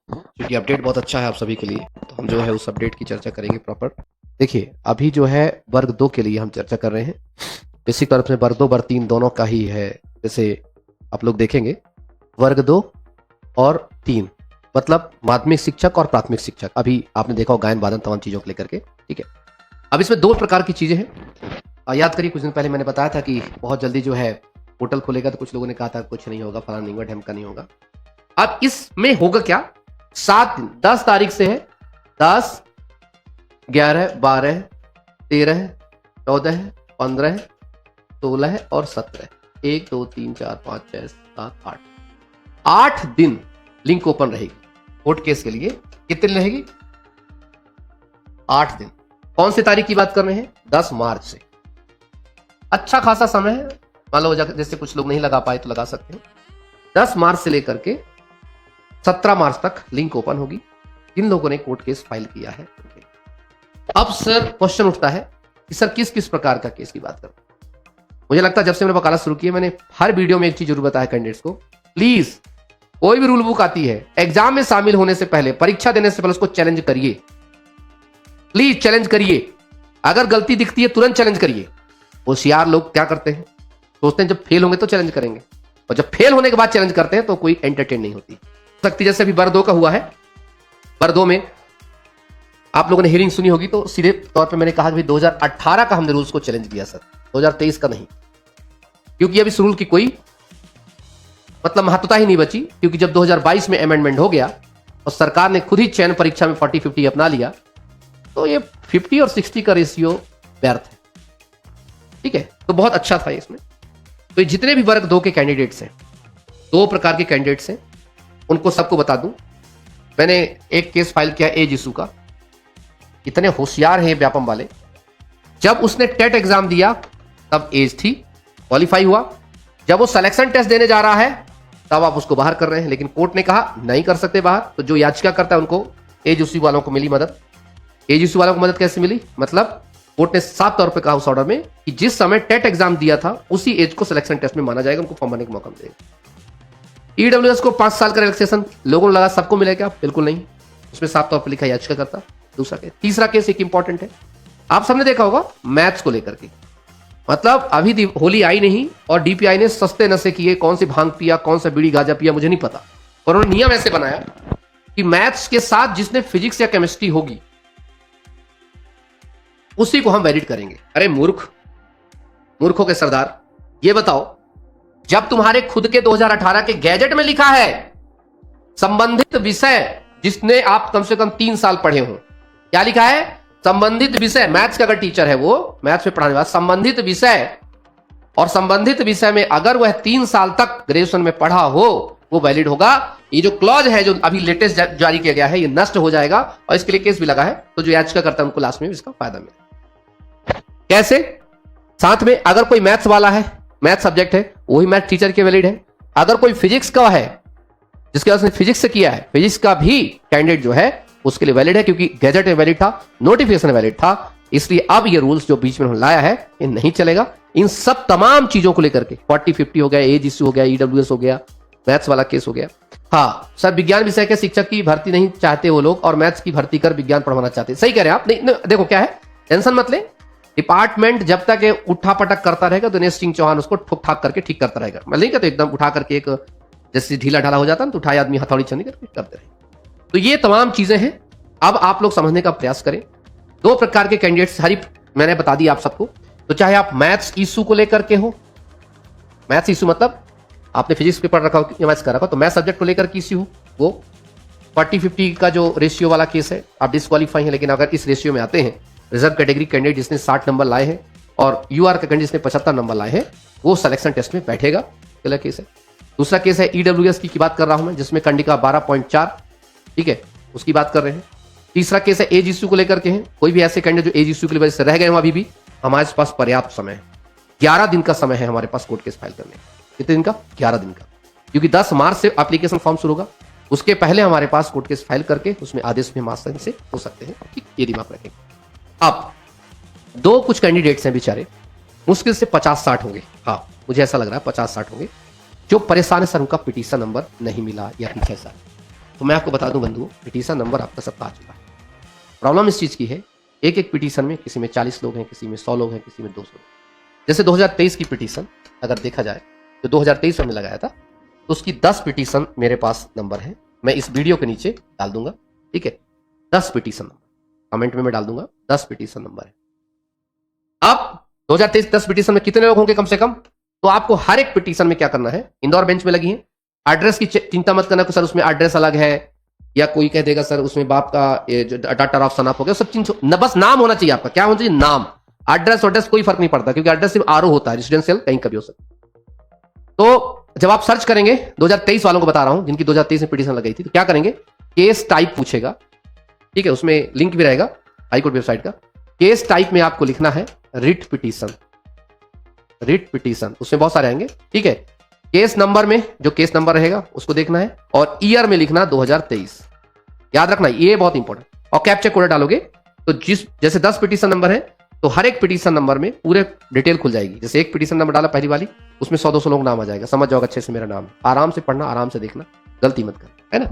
क्योंकि अपडेट बहुत अच्छा है आप सभी के लिए, तो हम जो है उस अपडेट की चर्चा करेंगे प्रॉपर। देखिए, अभी जो है वर्ग 2 के लिए हम चर्चा कर रहे हैं। बेसिक तौर पे वर्ग 2 वर्ग 3 दोनों का ही है। जैसे आप लोग देखेंगे, वर्ग 2 और 3 मतलब माध्यमिक शिक्षक और प्राथमिक शिक्षक। अभी आपने देखा हो गायन वादन तमाम चीजों को लेकर के, ठीक है। अब इसमें दो प्रकार की चीजें हैं। याद करिए, कुछ दिन पहले मैंने बताया था कि बहुत जल्दी जो है पोर्टल खुलेगा, तो कुछ लोगों ने कहा था कुछ नहीं होगा, फलाना नहीं होगा, ढमका नहीं होगा। अब इसमें होगा क्या, 7 दिन 10 तारीख से है, 10, 11, 12, 13, 14, 15, 16 और 17, 1 2 3 4 5 6 7 8, 8 दिन लिंक ओपन रहेगी कोर्ट केस के लिए। कितने दिन रहेगी? 8 दिन। कौन सी तारीख की बात कर रहे हैं? 10 मार्च से। अच्छा खासा समय है। मान लो जैसे कुछ लोग नहीं लगा पाए तो लगा सकते हैं। 10 मार्च से लेकर के 17 मार्च तक लिंक ओपन होगी जिन लोगों ने कोर्ट केस फाइल किया है। अब सर क्वेश्चन उठता है कि सर किस किस प्रकार का केस की बात करें। मुझे लगता है जब से मैंने वकालत शुरू की है, मैंने हर वीडियो में एक चीज जरूर बताया कैंडिडेट्स को, प्लीज कोई भी रूल बुक आती है, एग्जाम में शामिल होने से पहले, परीक्षा देने से पहले उसको चैलेंज करिए। प्लीज चैलेंज करिए। अगर गलती दिखती है तुरंत चैलेंज करिए। होशियार लोग क्या करते हैं, सोचते हैं जब फेल होंगे तो चैलेंज करेंगे, और जब फेल होने के बाद चैलेंज करते हैं तो कोई एंटरटेन नहीं होती सकती। जैसे अभी वर्ग 2 का हुआ है, वर्ग 2 में आप लोगों ने हियरिंग सुनी होगी, तो सीधे तौर पे मैंने कहा कि 2018 का हमने रूल्स को चैलेंज किया सर, 2023 का नहीं, क्योंकि अब इस रूल की कोई मतलब महत्वता ही नहीं बची। क्योंकि जब 2022 में अमेंडमेंट हो गया और सरकार ने खुद ही चयन परीक्षा में 40-50 अपना लिया, तो ये 50 और 60 का रेशियो व्यर्थ है, ठीक है। तो बहुत अच्छा था इसमें। तो जितने भी वर्ग 2 के कैंडिडेट्स हैं, 2 प्रकार के कैंडिडेट्स हैं, उनको सबको बता दूं, मैंने एक केस फाइल किया एज इशू का। इतने होशियार हैं व्यापम वाले, जब उसने टेट एग्जाम दिया तब एज थी, क्वालिफाई हुआ। जब वो सिलेक्शन टेस्ट देने जा रहा है तब आप उसको बाहर कर रहे हैं, लेकिन कोर्ट ने कहा नहीं कर सकते बाहर। तो जो याचिका करता है उनको एज इशू वालों को मिली मदद। एज इशू वालों को मदद कैसे मिली? मतलब कोर्ट ने साफ तौर पर कहा उस ऑर्डर में कि जिस समय टेट एग्जाम दिया था उसी एज को सिलेक्शन टेस्ट में माना जाएगा, उनको फॉर्म भरने का मौका मिलेगा। ईडब्ल्यूएस को 5 साल का रिलैक्सेशन लोगों को लगा सबको मिलेगा, बिल्कुल नहीं। उसमें साफ तौर पर लिखा याचिका करता। दूसरा केस, तीसरा केस एक इंपॉर्टेंट है, आप सबने देखा होगा मैथ्स को लेकर के। मतलब अभी होली आई नहीं और डीपीआई ने सस्ते नशे किए, कौन सी भांग पिया, कौन सा बीड़ी गांजा पिया, मुझे नहीं पता, और उन्होंने नियम ऐसे बनाया कि मैथ्स के साथ जिसने फिजिक्स या केमिस्ट्री होगी उसी को हम वैलिड करेंगे। अरे मूर्खों के सरदार, ये बताओ, जब तुम्हारे खुद के 2018 के गैजेट में लिखा है संबंधित विषय जिसने आप कम से कम 3 साल पढ़े हो, क्या लिखा है? संबंधित विषय। मैथ्स का अगर टीचर है, वो मैथ्स में पढ़ाने वाला, संबंधित विषय, और संबंधित विषय में अगर वह 3 साल तक ग्रेजुएशन में पढ़ा हो, वो वैलिड होगा। ये जो क्लॉज है जो अभी लेटेस्ट जारी किया गया है, ये नष्ट हो जाएगा और इसके लिए केस भी लगा है। तो जो याचिका करता है उनको लास्ट में इसका फायदा मिलेगा। कैसे? साथ में अगर कोई मैथ्स वाला है, मैथ सब्जेक्ट है, वही मैथ टीचर के वैलिड है। अगर कोई फिजिक्स का है, जिसके उसने फिजिक्स से किया है, फिजिक्स का भी कैंडिडेट जो है उसके लिए वैलिड है, क्योंकि गैजेट में वैलिड था, नोटिफिकेशन में वैलिड था। इसलिए अब ये रूल्स जो बीच में उन्होंने लाया है ये नहीं चलेगा। इन सब तमाम चीजों को लेकर के 40-50 हो गया, एज इश्यू हो गया, ईडब्ल्यूएस हो गया, मैथ्स वाला केस हो गया। हाँ सर, विज्ञान विषय के शिक्षक की भर्ती नहीं चाहते वो लोग, और मैथ्स की भर्ती कर विज्ञान पढ़वाना चाहते हैं। सही कह रहे हैं आप। नहीं, देखो क्या है, टेंशन मत ले। डिपार्टमेंट जब तक उठा पटक करता रहेगा, दिनेश सिंह चौहान उसको ठुक ठाक करके ठीक करता रहेगा। मैं नहीं कहता एकदम उठा करके, एक जैसे ढीला ढाला हो जाता है तो उठाए आदमी हथौड़ी छंदी करके करते रहे। तो ये तमाम चीजें हैं, अब आप लोग समझने का प्रयास करें। 2 प्रकार के कैंडिडेट्स हरी मैंने बता दी आप सबको। तो चाहे आप मैथ्स इशू को लेकर के हो, मैथ्स इशू मतलब आपने फिजिक्स पेपर रखा हो या मैथ्स का रखा हो, तो मैथ्स सब्जेक्ट को लेकर के इशू हो, वो 40-50 का जो रेशियो वाला केस है, आप डिस्क्वालीफाई हैं। लेकिन अगर इस रेशियो में आते हैं, रिजर्व कैटेगरी कैंडिडेट जिसने 60 नंबर लाए हैं और यूआर का कैंडिडेट जिसने 75 नंबर लाए हैं, वो सिलेक्शन टेस्ट में बैठेगा। पहला केस है। दूसरा केस है ईडब्ल्यूएस की बात कर रहा हूं मैं, जिसमें कंडिका 12.4, ठीक है, उसकी बात कर रहे हैं। तीसरा केस है एज इश्यू को लेकर के हैं। कोई भी ऐसे कैंडिडेट जो एज इश्यू की वजह से रह गए हो, अभी भी हमारे पास पर्याप्त समय है। 11 दिन का समय है हमारे पास कोर्ट केस फाइल करने का। कितने दिन का? 11 दिन का, क्योंकि 10 मार्च से एप्लीकेशन फॉर्म शुरू होगा। उसके पहले हमारे पास कोर्ट केस फाइल करके उसमें आदेश भी आसानी से हो सकते हैं, ठीक, ये दिमाग रखेंगे। अब 2 कुछ कैंडिडेट्स हैं बेचारे, मुश्किल से 50-60 होंगे। हाँ, मुझे ऐसा लग रहा है 50-60 होंगे, जो परेशान है सर, उनका पिटीशन नंबर नहीं मिला या फिर कैसा। तो मैं आपको बता दूं बंधुओं, पिटीशन नंबर आपका सबका आ चुका है। प्रॉब्लम इस चीज की है, एक एक पिटीशन में किसी में 40 लोग हैं, किसी में 100 लोग हैं, किसी में 200 लोग। जैसे 2023 की पिटीशन अगर देखा जाए तो 2023 में लगाया था, तो उसकी 10 पिटीशन मेरे पास नंबर है, मैं इस वीडियो के नीचे डाल दूंगा, ठीक है। 10 पिटीशन नंबर कमेंट में मैं डाल दूंगा, 10 पिटीशन नंबर है। अब 2023 10 पिटीशन में कितने लोग होंगे कम से कम, तो आपको हर एक पिटीशन में क्या करना है, इंदौर बेंच में लगी है, एड्रेस की चिंता मत करना कि सर उसमें एड्रेस अलग है, या कोई कह देगा सर उसमें बाप का जो डाटा ऑफ सनाप हो गया, सब चीज न, बस नाम होना चाहिए आपका, क्या होना चाहिए, नाम। एड्रेस कोई फर्क नहीं पड़ता, क्योंकि एड्रेस सिर्फ आरओ होता है, रेजिडेंशियल कहीं का भी हो सकता है। तो जब आप सर्च करेंगे, 2023 वालों को बता रहा हूं जिनकी 2023 में पिटीशन लगाई थी, तो क्या करेंगे, केस टाइप पूछेगा, ठीक है, उसमें लिंक भी रहेगा हाईकोर्ट वेबसाइट का। केस टाइप में आपको लिखना है रिट पिटीशन, रिट पिटीशन, उसमें बहुत सारे आएंगे, ठीक है। केस नंबर में जो केस नंबर रहेगा उसको देखना है, और ईयर में लिखना 2023, याद रखना ये बहुत इंपॉर्टेंट। और कैप्चा कोड डालोगे तो जैसे 10 पिटीशन नंबर है, तो हर एक पिटीशन नंबर में पूरे डिटेल खुल जाएगी। जैसे एक पिटीशन नंबर डाला पहली वाली, उसमें 100-200 लोग नाम आ जाएगा, समझ जाओगे अच्छे से मेरा नाम है। आराम से पढ़ना, आराम से देखना, गलती मत कर, है ना।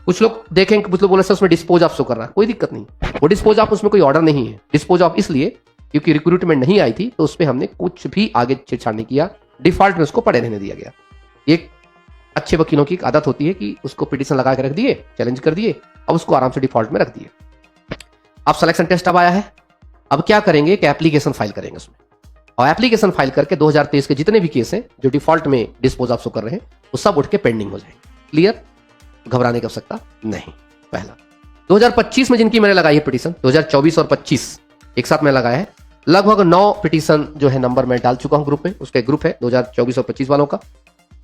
कुछ लोग देखेंगे, कुछ लोग बोले सर उसमें डिस्पोज ऑफ शो कर रहा है, कोई दिक्कत नहीं, वो डिस्पोज ऑफ उसमें कोई ऑर्डर नहीं है। डिस्पोज ऑफ इसलिए क्योंकि रिक्रूटमेंट नहीं आई थी, तो उसमें हमने कुछ भी आगे छेड़छाड़ नहीं किया, डिफॉल्ट में उसको पड़े रहने दिया गया। एक अच्छे वकीलों की आदत होती है कि उसको पिटीशन लगा के रख दिए, चैलेंज कर दिए, अब उसको आराम से डिफॉल्ट में रख दिए। अब सिलेक्शन टेस्ट अब आया है, अब क्या करेंगे कि एप्लीकेशन फाइल करेंगे उसमें, और एप्लीकेशन फाइल करके 2023 के जितने भी केस हैं जो डिफॉल्ट में डिस्पोज ऑफ शो कर रहे हैं, वो सब उठ के पेंडिंग हो जाएंगे। क्लियर, घबराने की आवश्यकता नहीं। पहला 2025 में जिनकी मैंने लगाई है पिटीशन, 2024 और 25 एक साथ में लगाया है, लगभग 9 पिटीशन जो है नंबर मैं डाल चुका हूं ग्रुप में, उसका एक ग्रुप है 2024 और 25 वालों का।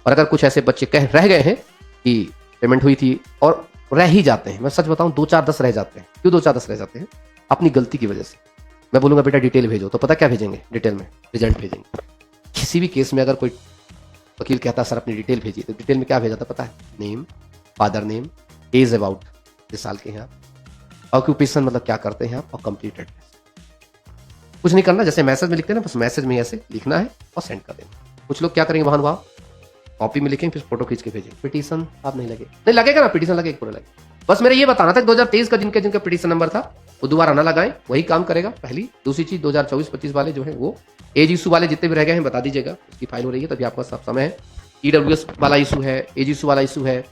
और अगर कुछ ऐसे बच्चे रह गए हैं कि पेमेंट हुई थी और रह ही जाते हैं, मैं सच बताऊं 2-4-10 रह जाते हैं। क्यों 2-4-10 रह जाते हैं? अपनी गलती की वजह से। मैं बोलूंगा बेटा डिटेल भेजो, तो पता क्या भेजेंगे, डिटेल में रिजल्ट भेजेंगे। किसी भी केस में अगर कोई वकील कहता सर अपनी डिटेल भेजिए, तो डिटेल में क्या भेजा था पता है, name, father name, age about जिस साल के हैं आप, ऑक्यूपेशन मतलब क्या करते हैं आप, और कंप्लीटेड। कुछ नहीं करना, जैसे मैसेज में लिखते हैं ना, बस मैसेज में ऐसे लिखना है और सेंड कर देना। कुछ लोग क्या करेंगे, वहां वहां कॉपी में लिखेंगे, फिर फोटो खींच के भेजेंगे। पिटीशन आप नहीं लगेगा ना, पिटीशन लगे पूरा लगे। बस मेरा ये बताना था 2023 का जिनका पिटीशन नंबर था वो दोबारा ना लगाएं, वही काम करेगा। पहली दूसरी चीज 2024-25 वाले जो है वो एज इशू वाले जितने भी रह गए हैं बता दीजिएगा, उसकी फाइल हो रही है तभी आपका सब समय है। ईडब्ल्यूएस वाला इशू है, एज इशू वाला इशू है,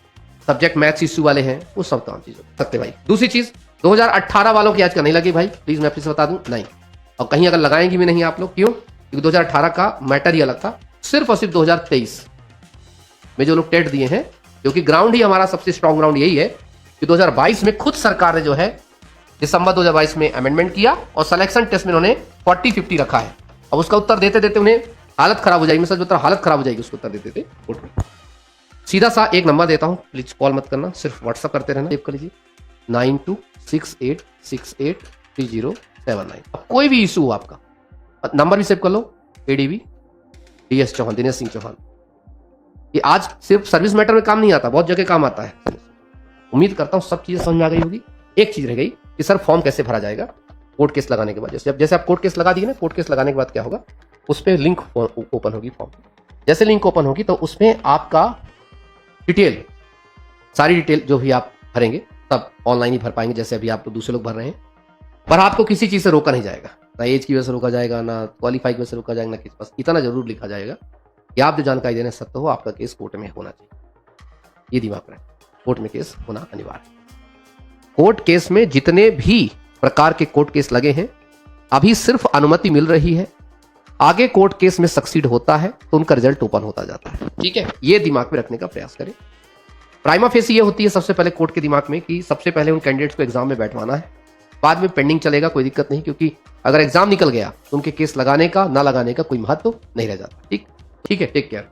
सब्जेक्ट मैथ्स इशू वाले हैं, वो सब काम चीज सकते भाई। दूसरी चीज 2018 वालों की आज का नहीं लगी भाई, प्लीज मैं फिर से बता दूं, नहीं। और कहीं अगर लगाएंगे भी नहीं आप लोग, क्यों? क्योंकि 2018 का मैटर ही अलग था, सिर्फ और सिर्फ 2023 में जो लोग टेट दिए हैं, क्योंकि ग्राउंड ही हमारा सबसे स्ट्रॉन्ग ग्राउंड यही है कि 2022 में खुद सरकार ने जो है दिसंबर 2022 में अमेंडमेंट किया और सिलेक्शन टेस्ट में उन्होंने 40-50 रखा है। अब उसका उत्तर देते देते उन्हें हालत खराब हो जाएगी, मैं सच बता रहा हूं, हालत खराब हो जाएगी उसको उत्तर देते देते। सीधा सा एक नंबर देता हूं, प्लीज कॉल मत करना, सिर्फ व्हाट्सअप करते रहना, सेव कर लीजिए 9268683079। अब कोई भी इशू हो आपका, नंबर भी सेव कर लो, एडीबी DS चौहान, दिनेश सिंह चौहान। ये आज सिर्फ सर्विस मैटर में काम नहीं आता, बहुत जगह काम आता है। उम्मीद करता हूं सब चीजें समझ में आ गई होगी। एक चीज रह गई कि सर फॉर्म कैसे भरा जाएगा कोर्ट केस लगाने के बाद। जैसे आप कोर्ट केस लगा दिए ना, कोर्ट केस लगाने के बाद क्या होगा, उस पर लिंक ओपन होगी फॉर्म। जैसे लिंक ओपन होगी तो उसमें आपका डिटेल, सारी डिटेल जो भी आप भरेंगे सब ऑनलाइन ही भर पाएंगे, जैसे अभी आप तो दूसरे लोग भर रहे हैं। पर आपको किसी चीज से रोका नहीं जाएगा, ना एज की वजह से रोका जाएगा, ना क्वालिफाई की वजह से रोका जाएगा, ना किसी। बस इतना जरूर लिखा जाएगा कि आप जो जानकारी देने सत्य हो, आपका केस कोर्ट में होना चाहिए। ये दिमाग रखें, कोर्ट में केस होना अनिवार्य। कोर्ट केस में जितने भी प्रकार के कोर्ट केस लगे हैं, अभी सिर्फ अनुमति मिल रही है। आगे कोर्ट केस में सक्सीड होता है तो उनका रिजल्ट ओपन होता जाता है, ठीक है। ये दिमाग में रखने का प्रयास करें। प्राइमा फेसी ये होती है सबसे पहले कोर्ट के दिमाग में कि सबसे पहले उन कैंडिडेट्स को एग्जाम में बैठवाना है, बाद में पेंडिंग चलेगा, कोई दिक्कत नहीं, क्योंकि अगर एग्जाम निकल गया तो उनके केस लगाने का ना लगाने का कोई महत्व नहीं रह जाता। ठीक है, टेक केयर।